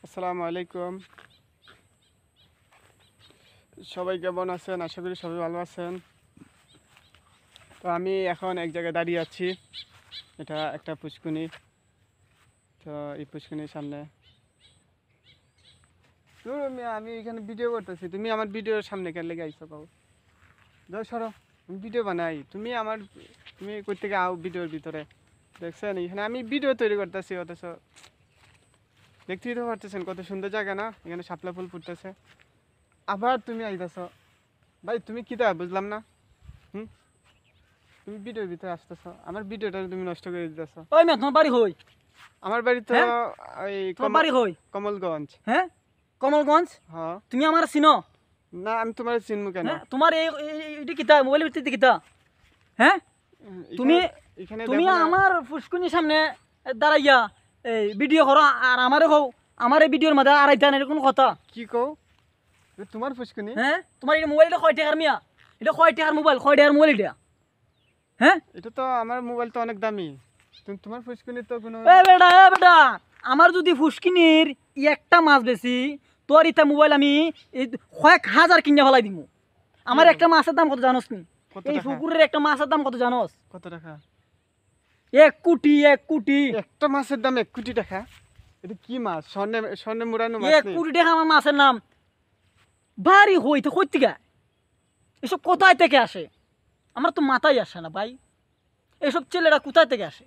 আসসালামু আলাইকুম। সবাই কেমন আছেন? আশা করি সবাই ভালো আছেন। তো আমি এখন এক জায়গায় দাঁড়িয়ে আছি। এটা একটা পুষ্কুনি। তো এই পুষ্কুনির সামনে আমি এখানে ভিডিও করতেছি, তুমি আমার ভিডিওর সামনে কেন লেগে আইছো? পাও যাও, সরো। আমি ভিডিও বানাই, তুমি কই থেকে আও ভিডিওর ভিতরে? দেখছেন এখানে আমি ভিডিও তৈরি করতেছি, অথচ দেখতেই তো পারতেছেন কত সুন্দর জায়গা না? এখানে শাপলা ফুল ফুটতেছে, আবার তুমি আইতাছ। ভাই তুমি কি তা বুঝলাম না। হুম, তুমি ভিডিওর ভিতরে আসতেছো, আমার ভিডিওটা তুমি নষ্ট করে দিতেছো। ওই মেয়ে তোমার বাড়ি হই? আমার বাড়ি তো হ্যাঁ? এই তোমার বাড়ি হই? কমলগঞ্জ। হ্যাঁ, কমলগঞ্জ। হ্যাঁ। তুমি আমার চিনো? না, আমি তোমার চিনবো কেন? হ্যাঁ, তোমার এইটা কিতা মোবাইলের ভিতরে কিতা? হ্যাঁ, তুমি এখানে তুমি দেখো না। আমার ফুসকুনির সামনে দাঁড়াইয়া এই ভিডিও করো আর আমারে হও, আমার এই ভিডিওর মধ্যে আর আইতা না, এটা কোনো কথা? কি কও? তোমার ফুসকুনি? হ্যাঁ, তোমার এই মোবাইলটা কয় টাকার মিয়া? এটা কয় টাকার মোবাইল? কয় টাকার মোবাইল এটা? হ্যাঁ, এটা তো আমার মোবাইল তো অনেক দামি। তোমার ফুসকুনি তো কোনো এ বেটা, আমার যদি ফুসকিনির একটা মাছ বেশি, তোর ইটা মোবাইল আমি কয়েক হাজার কিনে ফেলাই দিব। আমার একটা মাছের দাম কত জানোস নি? কত এই টাকা? পুকুরের একটা মাছের দাম কত জানোস? কত টাকা? 1 কোটি। একটা মাছের দাম 1 কোটি টাকা? এটা কি মাছ? স্বর্ণে স্বর্ণে মুড়ানো মাছ 1 কোটি টাকা আমার মাছের নাম। বাড়ি হইতে কই থেকে? এসব কোথায় থেকে আসে? আমার তো মাথায় আসে না ভাই, এসব ছেলেরা কোথায় থেকে আসে?